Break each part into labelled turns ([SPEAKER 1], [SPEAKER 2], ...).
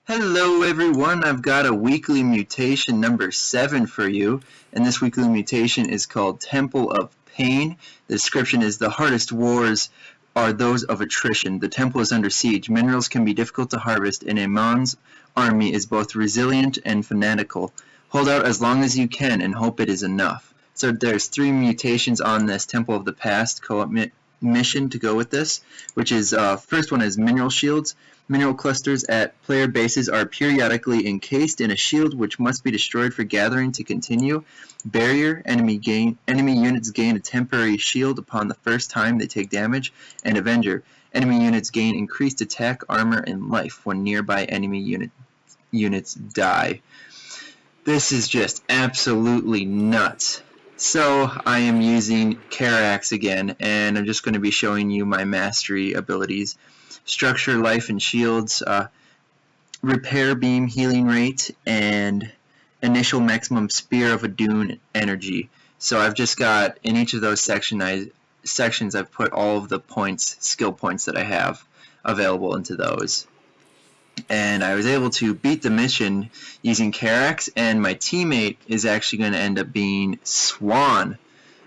[SPEAKER 1] Hello everyone, I've got a weekly mutation number 7 for you, and this weekly mutation is called Temple of Pain. The description is: the hardest wars are those of attrition. The temple is under siege. Minerals can be difficult to harvest, and Amon's army is both resilient and fanatical. Hold out as long as you can and hope it is enough. So there's 3 mutations on this Temple of the Past co-op mission to go with this, which is first one is mineral shields. Mineral clusters at player bases are periodically encased in a shield which must be destroyed for gathering to continue. Barrier, enemy units gain a temporary shield upon the first time they take damage. And Avenger, enemy units gain increased attack, armor, and life when nearby enemy units die. This is just absolutely nuts. So I am using Karax again, and I'm just going to be showing you my mastery abilities. Structure, life, and shields, repair, beam, healing rate, and initial maximum spear of a dune energy. So I've just got, in each of those sections, I've put all of the points, skill points that I have available into those. And I was able to beat the mission using Karax, and my teammate is actually going to end up being Swann.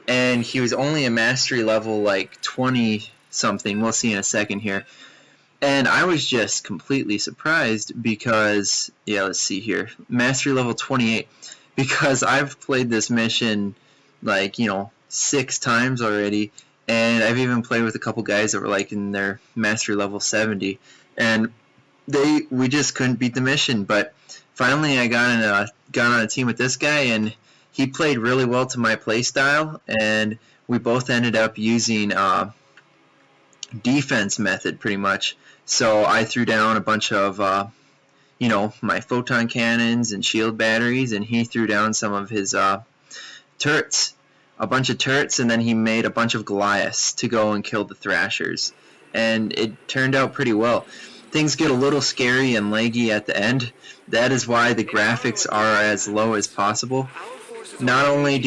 [SPEAKER 1] And he was only a mastery level like 20 something, we'll see in a second here. And I was just completely surprised because, let's see here, mastery level 28, because I've played this mission like, 6 times already, and I've even played with a couple guys that were like in their mastery level 70, and we just couldn't beat the mission. But finally I got on a team with this guy, and he played really well to my play style, and we both ended up using defense method pretty much. So I threw down a bunch of my photon cannons and shield batteries, and he threw down some of his turrets, a bunch of turrets, and then he made a bunch of Goliaths to go and kill the Thrashers, and it turned out pretty well. Things get a little scary and laggy at the end. That is why the graphics are as low as possible. Not only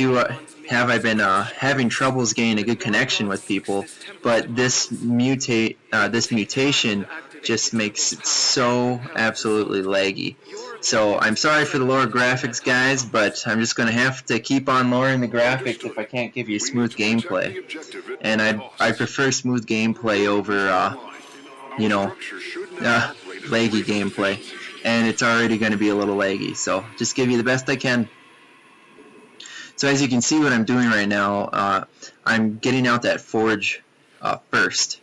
[SPEAKER 1] have I been having troubles getting a good connection with people, but this mutation just makes it so absolutely laggy. So I'm sorry for the lower graphics, guys, but I'm just going to have to keep on lowering the graphics if I can't give you smooth gameplay. And I prefer smooth gameplay over laggy gameplay. And it's already going to be a little laggy, so just give you the best I can. So as you can see, what I'm doing right now, I'm getting out that forge first.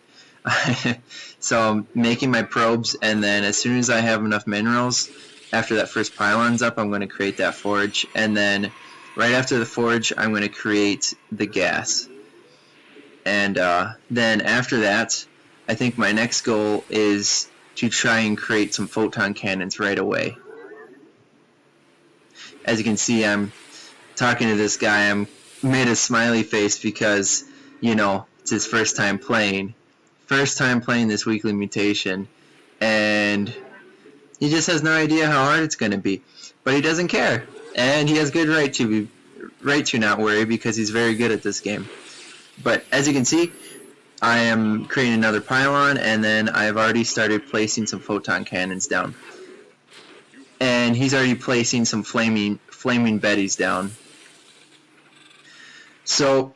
[SPEAKER 1] So I'm making my probes, and then as soon as I have enough minerals, after that first pylon's up, I'm going to create that forge, and then right after the forge, I'm going to create the gas. And then after that, I think my next goal is to try and create some photon cannons right away. As you can see, I'm talking to this guy. I'm made a smiley face because, it's his first time playing this weekly mutation, and he just has no idea how hard it's going to be, but he doesn't care, and he has good right to not worry, because he's very good at this game. But as you can see, I am creating another pylon, and then I've already started placing some photon cannons down, and he's already placing some flaming betties down. So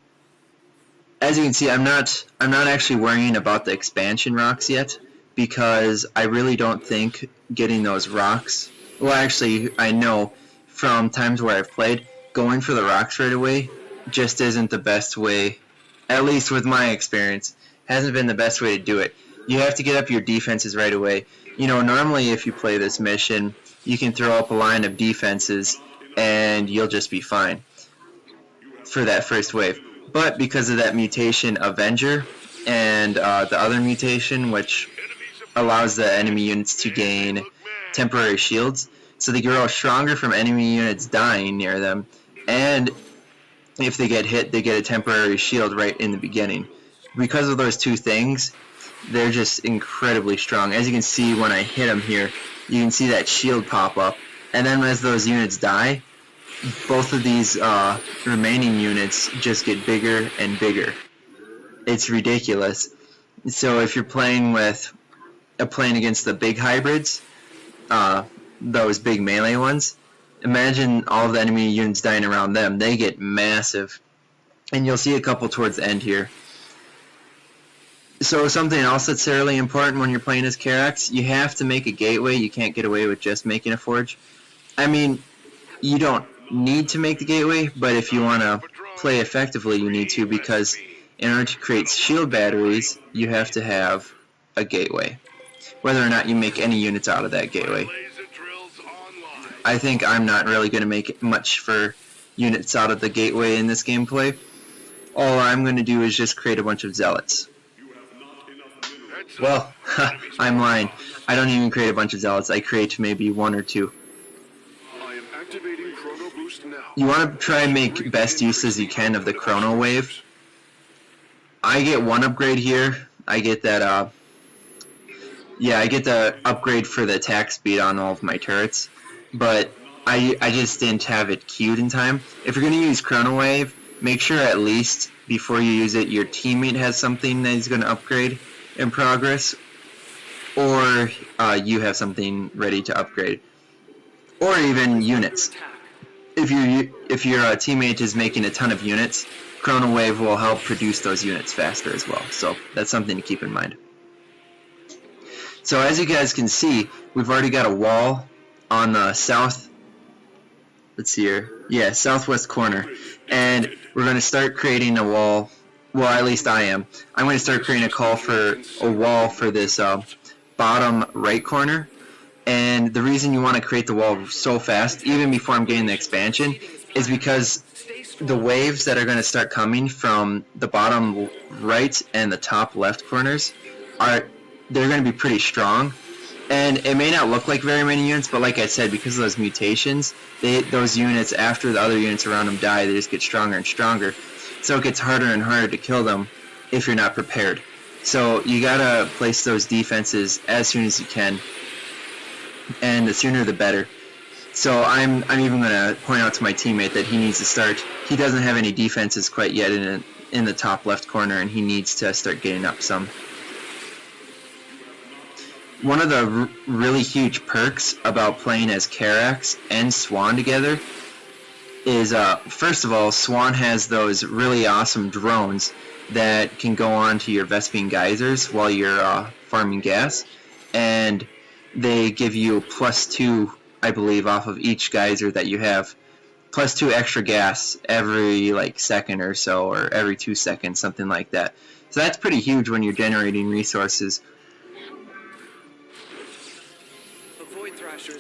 [SPEAKER 1] as you can see, I'm not actually worrying about the expansion rocks yet, because I really don't think getting those rocks, well, actually I know from times where I've played, going for the rocks right away just isn't the best way, at least with my experience, hasn't been the best way to do it. You have to get up your defenses right away. Normally if you play this mission, you can throw up a line of defenses and you'll just be fine for that first wave. But because of that mutation Avenger and the other mutation, which allows the enemy units to gain temporary shields, so they grow stronger from enemy units dying near them, and if they get hit, they get a temporary shield right in the beginning. Because of those two things, they're just incredibly strong. As you can see, when I hit them here, you can see that shield pop up, and then as those units die, both of these remaining units just get bigger and bigger. It's ridiculous. So if you're playing against the big hybrids, those big melee ones. Imagine all of the enemy units dying around them. They get massive. And you'll see a couple towards the end here. So something else that's really important when you're playing as Karax, you have to make a gateway. You can't get away with just making a forge. I mean, you don't need to make the gateway, but if you want to play effectively, you need to, because in order to create shield batteries, you have to have a gateway, whether or not you make any units out of that gateway. I think I'm not really going to make much for units out of the gateway in this gameplay. All I'm going to do is just create a bunch of zealots. Well, I'm lying. I don't even create a bunch of zealots. I create maybe one or two. You want to try and make best use as you can of the chrono wave. I get one upgrade here. I get that, yeah, I get the upgrade for the attack speed on all of my turrets. But I just didn't have it queued in time. If you're going to use chrono wave, make sure at least before you use it, your teammate has something that he's going to upgrade in progress, or you have something ready to upgrade, or even units. If your teammate is making a ton of units, chrono wave will help produce those units faster as well. So that's something to keep in mind. So as you guys can see, we've already got a wall on the south. Let's see here. Yeah, southwest corner, and we're going to start creating a wall. Well, at least I am. I'm going to start creating a wall for this bottom right corner. And the reason you want to create the wall so fast, even before I'm getting the expansion, is because the waves that are going to start coming from the bottom right and the top left corners they're going to be pretty strong. And it may not look like very many units, but like I said, because of those mutations, those units, after the other units around them die, they just get stronger and stronger. So it gets harder and harder to kill them if you're not prepared. So you gotta place those defenses as soon as you can, and the sooner the better. So I'm even gonna point out to my teammate that he needs to start. He doesn't have any defenses quite yet in the top left corner, and he needs to start getting up some. One of the really huge perks about playing as Karax and Swann together is, first of all, Swann has those really awesome drones that can go on to your Vespene geysers while you're farming gas, and they give you +2, I believe, off of each geyser that you have, +2 extra gas every second or so, or every 2 seconds, something like that. So that's pretty huge when you're generating resources.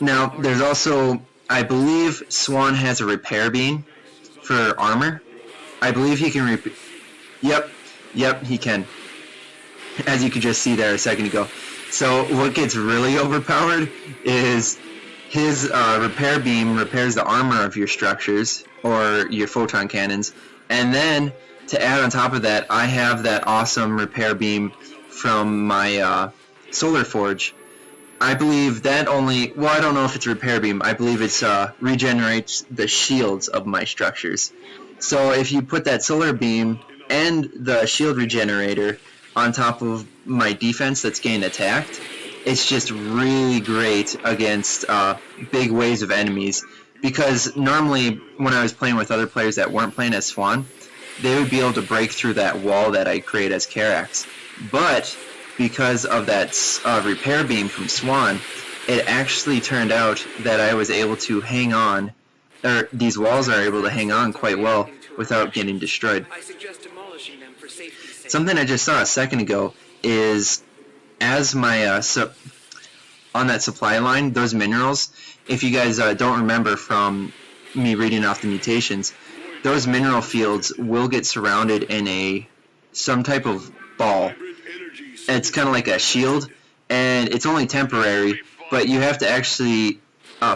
[SPEAKER 1] Now, there's also, I believe Swann has a repair beam for armor. I believe he can Yep, he can. As you could just see there a second ago. So what gets really overpowered is his repair beam repairs the armor of your structures or your photon cannons. And then to add on top of that, I have that awesome repair beam from my solar forge. I believe that only, well, I don't know if it's a repair beam. I believe it's regenerates the shields of my structures. So if you put that solar beam and the shield regenerator on top of my defense that's getting attacked, it's just really great against big waves of enemies. Because normally when I was playing with other players that weren't playing as Swann, they would be able to break through that wall that I create as Karax. But because of that repair beam from Swann, it actually turned out that I was able to hang on, or these walls are able to hang on quite well without getting destroyed. Something I just saw a second ago is, as my on that supply line, those minerals, if you guys don't remember from me reading off the mutations, those mineral fields will get surrounded in some type of ball. It's kind of like a shield, and it's only temporary, but you have to actually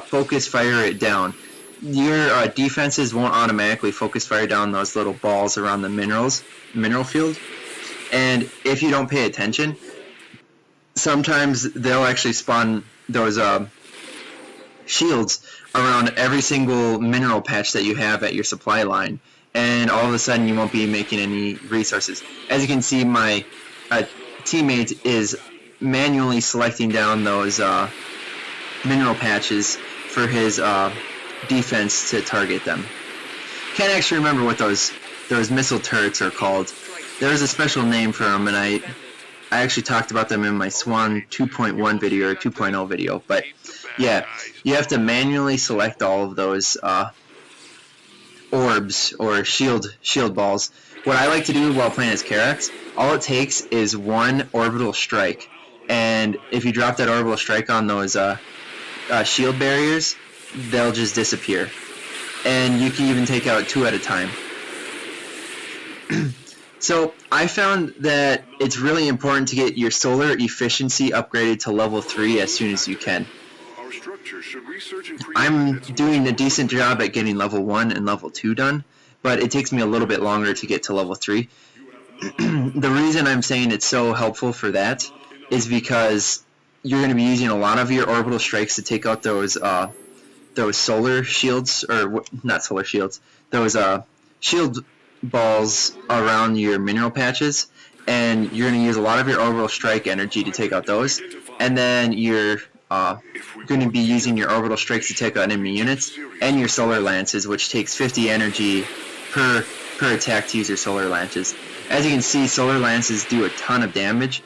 [SPEAKER 1] focus fire it down. Your defenses won't automatically focus fire down those little balls around the mineral field, and if you don't pay attention, sometimes they'll actually spawn those shields around every single mineral patch that you have at your supply line, and all of a sudden you won't be making any resources. As you can see, my teammate is manually selecting down those mineral patches for his defense to target them. Can't actually remember what those missile turrets are called. There's a special name for them, and I actually talked about them in my Swann 2.1 video or 2.0 video. But yeah, you have to manually select all of those orbs or shield balls. What I like to do while playing as Karax, all it takes is one orbital strike, and if you drop that orbital strike on those shield barriers, they'll just disappear, and you can even take out 2 at a time. So I found that it's really important to get your solar efficiency upgraded to level 3 as soon as you can. I'm doing a decent job at getting level 1 and level 2 done, but it takes me a little bit longer to get to level 3. The reason I'm saying it's so helpful for that is because you're going to be using a lot of your orbital strikes to take out those solar shields, or not solar shields, those shield balls around your mineral patches, and you're going to use a lot of your orbital strike energy to take out those, and then you're going to be using your orbital strikes to take out enemy units, and your solar lances, which takes 50 energy per attack to use your solar lances. As you can see, solar lances do a ton of damage,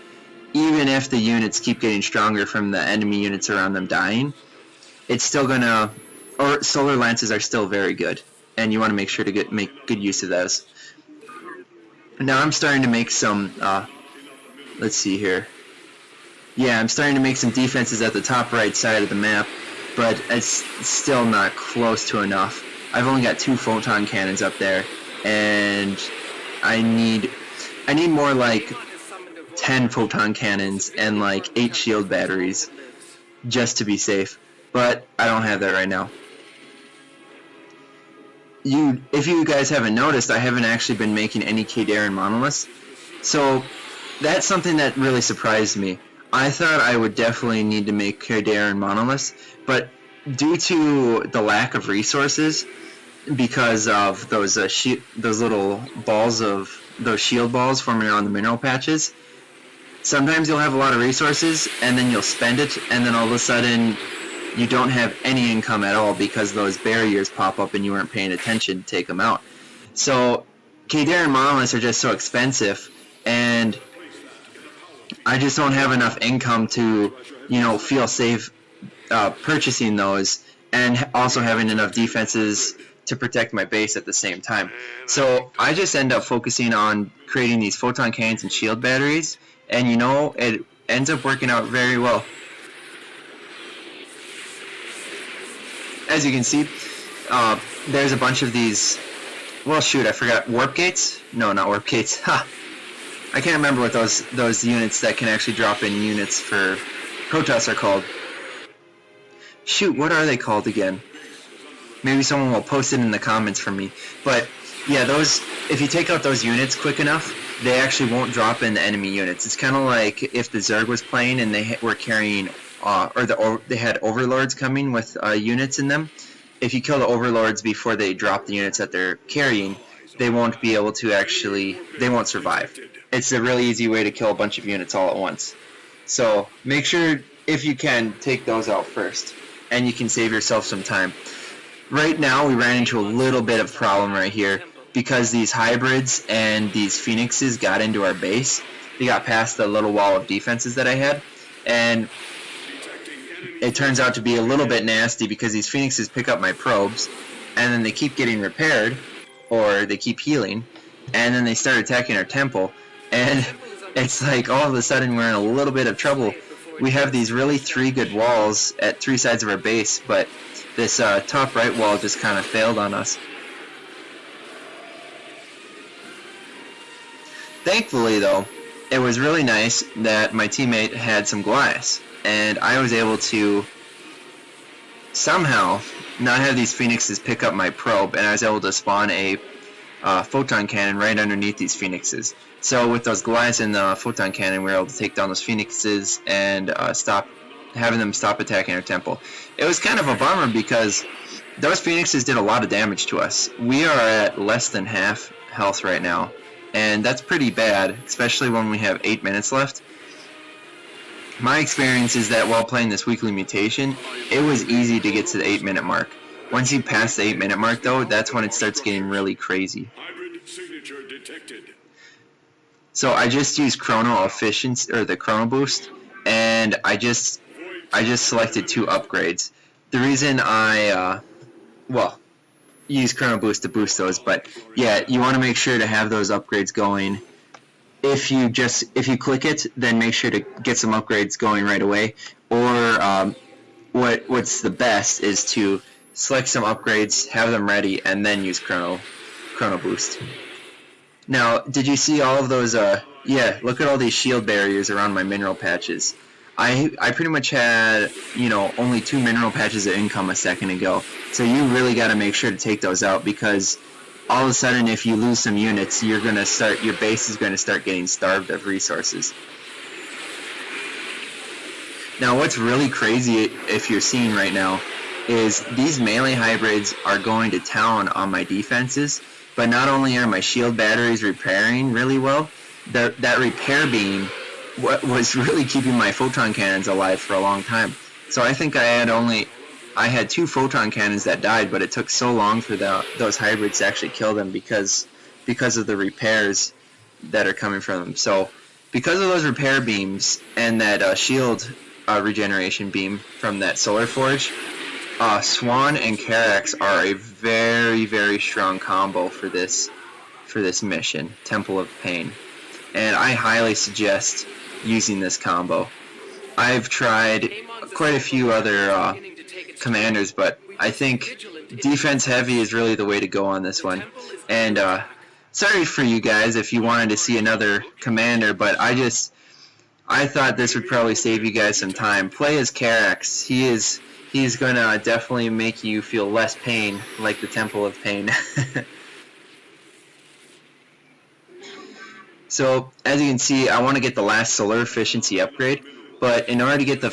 [SPEAKER 1] even if the units keep getting stronger from the enemy units around them dying. It's still gonna, or solar lances are still very good, and you want to make sure to make good use of those. Now I'm starting to make some, let's see here. Yeah, I'm starting to make some defenses at the top right side of the map, but it's still not close to enough. I've only got 2 photon cannons up there, and I need more like 10 photon cannons and like 8 shield batteries just to be safe, but I don't have that right now. If you guys haven't noticed, I haven't actually been making any Karax monoliths, so that's something that really surprised me. I thought I would definitely need to make Karax monoliths, but due to the lack of resources, because of those little balls of those shield balls forming around the mineral patches, sometimes you'll have a lot of resources and then you'll spend it, and then all of a sudden you don't have any income at all because those barriers pop up and you weren't paying attention to take them out. So Karax monoliths are just so expensive, and I just don't have enough income to, feel safe purchasing those and also having enough defenses to protect my base at the same time. So I just end up focusing on creating these photon cannons and shield batteries, and it ends up working out very well. As you can see, there's a bunch of these, well shoot, I forgot, warp gates? No, not warp gates. Ha! I can't remember what those units that can actually drop in units for Protoss are called. Shoot, what are they called again? Maybe someone will post it in the comments for me. But yeah, if you take out those units quick enough, they actually won't drop in the enemy units. It's kind of like if the Zerg was playing and they were carrying, they had overlords coming with units in them. If you kill the overlords before they drop the units that they're carrying, they won't be able to they won't survive. It's a really easy way to kill a bunch of units all at once. So make sure, if you can, take those out first, and you can save yourself some time. Right now we ran into a little bit of problem right here because these hybrids and these phoenixes got into our base. They got past the little wall of defenses that I had, and it turns out to be a little bit nasty because these phoenixes pick up my probes, and then they keep getting repaired, or they keep healing, and then they start attacking our temple, and it's like all of a sudden we're in a little bit of trouble. We have these really 3 good walls at 3 sides of our base, but this top right wall just kind of failed on us. Thankfully though, it was really nice that my teammate had some glass, and I was able to somehow not have these phoenixes pick up my probe, and I was able to spawn a photon cannon right underneath these phoenixes. So with those glass and the photon cannon, we were able to take down those phoenixes and having them stop attacking our temple. It was kind of a bummer because those phoenixes did a lot of damage to us. We are at less than half health right now, and that's pretty bad, especially when we have 8 minutes left. My experience is that while playing this weekly mutation, it was easy to get to the 8-minute mark. Once you pass the 8-minute mark, though, that's when it starts getting really crazy. So I just used chrono efficiency, or the chrono boost, and I just selected 2 upgrades. The reason I use chrono boost to boost those, but yeah, you want to make sure to have those upgrades going. If you click it, then make sure to get some upgrades going right away. Or what's the best is to select some upgrades, have them ready, and then use chrono boost. Now, did you see all of those? Yeah, look at all these shield barriers around my mineral patches. I pretty much had, only 2 mineral patches of income a second ago. So you really got to make sure to take those out, because all of a sudden, if you lose some units, your base is going to start getting starved of resources. Now, what's really crazy, if you're seeing right now, is these melee hybrids are going to town on my defenses, but not only are my shield batteries repairing really well, that repair beam was really keeping my photon cannons alive for a long time. So I think I had 2 photon cannons that died, but it took so long for those hybrids to actually kill them because of the repairs that are coming from them. So because of those repair beams and that shield regeneration beam from that solar forge, Swann and Karax are a very, very strong combo for this mission, Temple of Pain. And I highly suggest using this combo. I've tried quite a few other commanders, but I think defense heavy is really the way to go on this one. And sorry for you guys if you wanted to see another commander, but I thought this would probably save you guys some time. Play as Karax. He's gonna definitely make you feel less pain, like the Temple of Pain. So, as you can see, I want to get the last solar efficiency upgrade, but in order to get the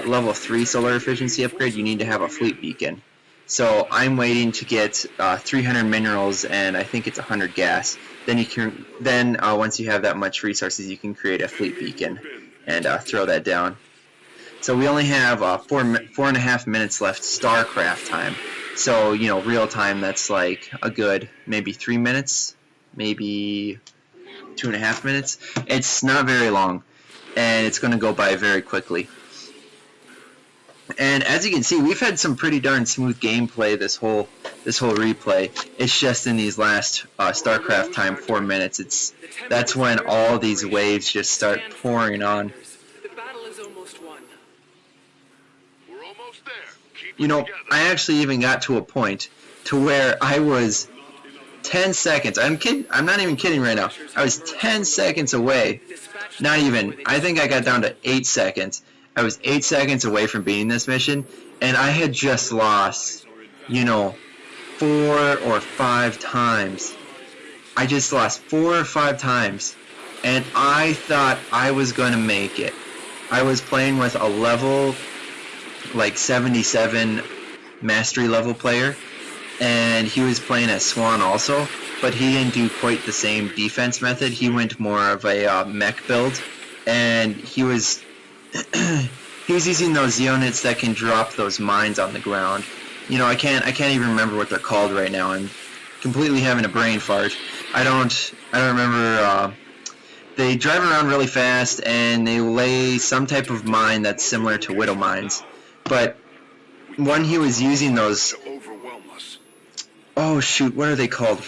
[SPEAKER 1] level 3 solar efficiency upgrade, you need to have a fleet beacon. So, I'm waiting to get 300 minerals, and I think it's 100 gas. Then once you have that much resources, you can create a fleet beacon and throw that down. So we only have 4.5 minutes left StarCraft time. So, real time, that's like a good maybe 3 minutes, maybe 2.5 minutes. It's not very long, and it's going to go by very quickly. And as you can see, we've had some pretty darn smooth gameplay this whole replay. It's just in these last StarCraft time 4 minutes. That's when all these waves just start pouring on. I actually even got to a point to where I was 10 seconds. I'm not even kidding right now. I was 10 seconds away. Not even. I think I got down to 8 seconds. I was 8 seconds away from beating this mission, and I had just lost, 4 or 5 times. I just lost 4 or 5 times, and I thought I was going to make it. I was playing with a level, like 77 mastery level player, and he was playing as Swann also, but he didn't do quite the same defense method. He went more of a mech build, and he was using those units that can drop those mines on the ground. I can't even remember what they're called right now. I'm completely having a brain fart. I don't remember. They drive around really fast, and they lay some type of mine that's similar to Widow mines. But when he was using those, oh shoot, what are they called?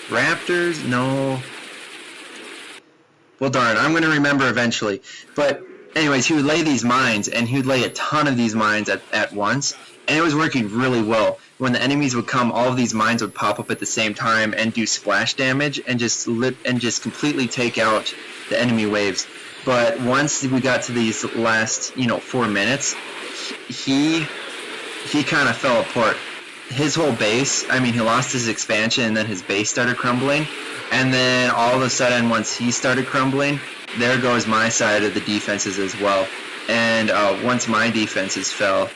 [SPEAKER 1] Raptors? No. Well, darn, I'm going to remember eventually. But anyways, he would lay these mines, and he would lay a ton of these mines at once, and it was working really well. When the enemies would come, all of these mines would pop up at the same time and do splash damage and just completely take out the enemy waves. But once we got to these last, 4 minutes, he kind of fell apart. His whole base, he lost his expansion, and then his base started crumbling. And then all of a sudden, once he started crumbling, there goes my side of the defenses as well. And once my defenses fell,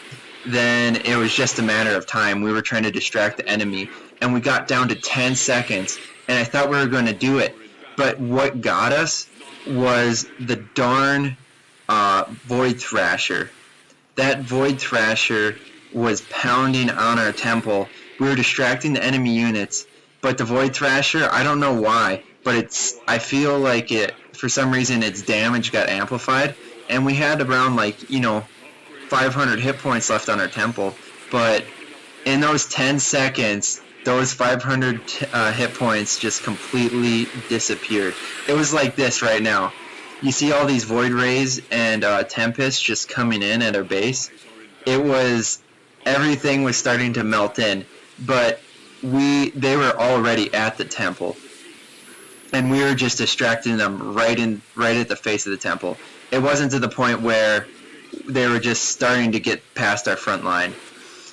[SPEAKER 1] then it was just a matter of time. We were trying to distract the enemy, and we got down to 10 seconds, and I thought we were going to do it. But what got us was the darn Void Thrasher. That Void Thrasher was pounding on our temple. We were distracting the enemy units, but the Void Thrasher, I don't know why, but I feel like for some reason its damage got amplified, and we had around 500 hit points left on our temple, but in those 10 seconds, those 500 hit points just completely disappeared. It was like this right now. You see all these Void Rays and Tempests just coming in at our base. Everything was starting to melt in, but they were already at the temple, and we were just distracting them right at the face of the temple. It wasn't to the point where they were just starting to get past our front line.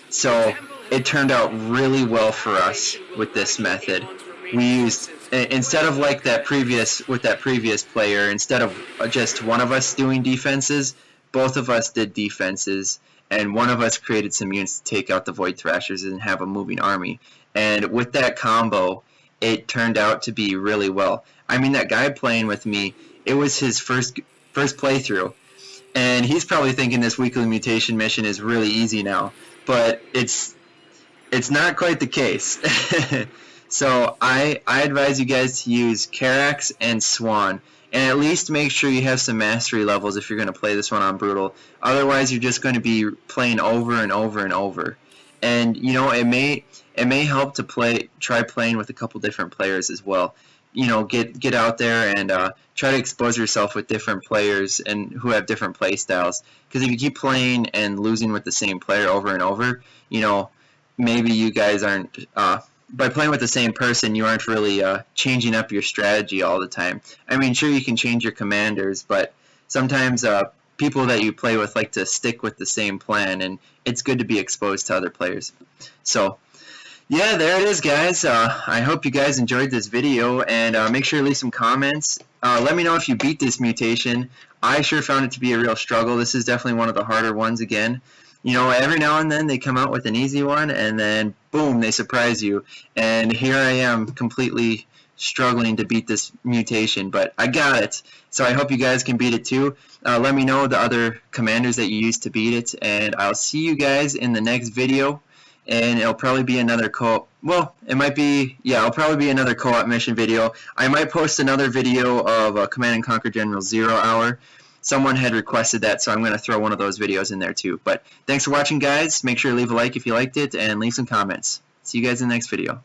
[SPEAKER 1] So it turned out really well for us with this method. We used, instead of like that previous player, instead of just one of us doing defenses, both of us did defenses, and one of us created some units to take out the Void Thrashers and have a moving army. And with that combo, it turned out to be really well. I mean, that guy playing with me, it was his first playthrough, and he's probably thinking this weekly mutation mission is really easy now, but it's not quite the case. So I advise you guys to use Karax and Swann, and at least make sure you have some mastery levels if you're going to play this one on Brutal. Otherwise, you're just going to be playing over and over and over. And it may help to try playing with a couple different players as well. Get out there and try to expose yourself with different players and who have different play styles. Because if you keep playing and losing with the same player over and over, maybe you guys aren't, by playing with the same person, you aren't really changing up your strategy all the time. I mean, sure, you can change your commanders, but sometimes people that you play with like to stick with the same plan, and it's good to be exposed to other players. So, yeah, there it is, guys. I hope you guys enjoyed this video, and make sure to leave some comments. Let me know if you beat this mutation. I sure found it to be a real struggle. This is definitely one of the harder ones again. Every now and then they come out with an easy one, and then boom, they surprise you. And here I am completely struggling to beat this mutation, but I got it. So I hope you guys can beat it too. Let me know the other commanders that you used to beat it, and I'll see you guys in the next video. And it'll probably be another co-op. Well, it'll probably be another co-op mission video. I might post another video of Command & Conquer General 0 Hour. Someone had requested that, so I'm going to throw one of those videos in there too. But thanks for watching, guys. Make sure to leave a like if you liked it, and leave some comments. See you guys in the next video.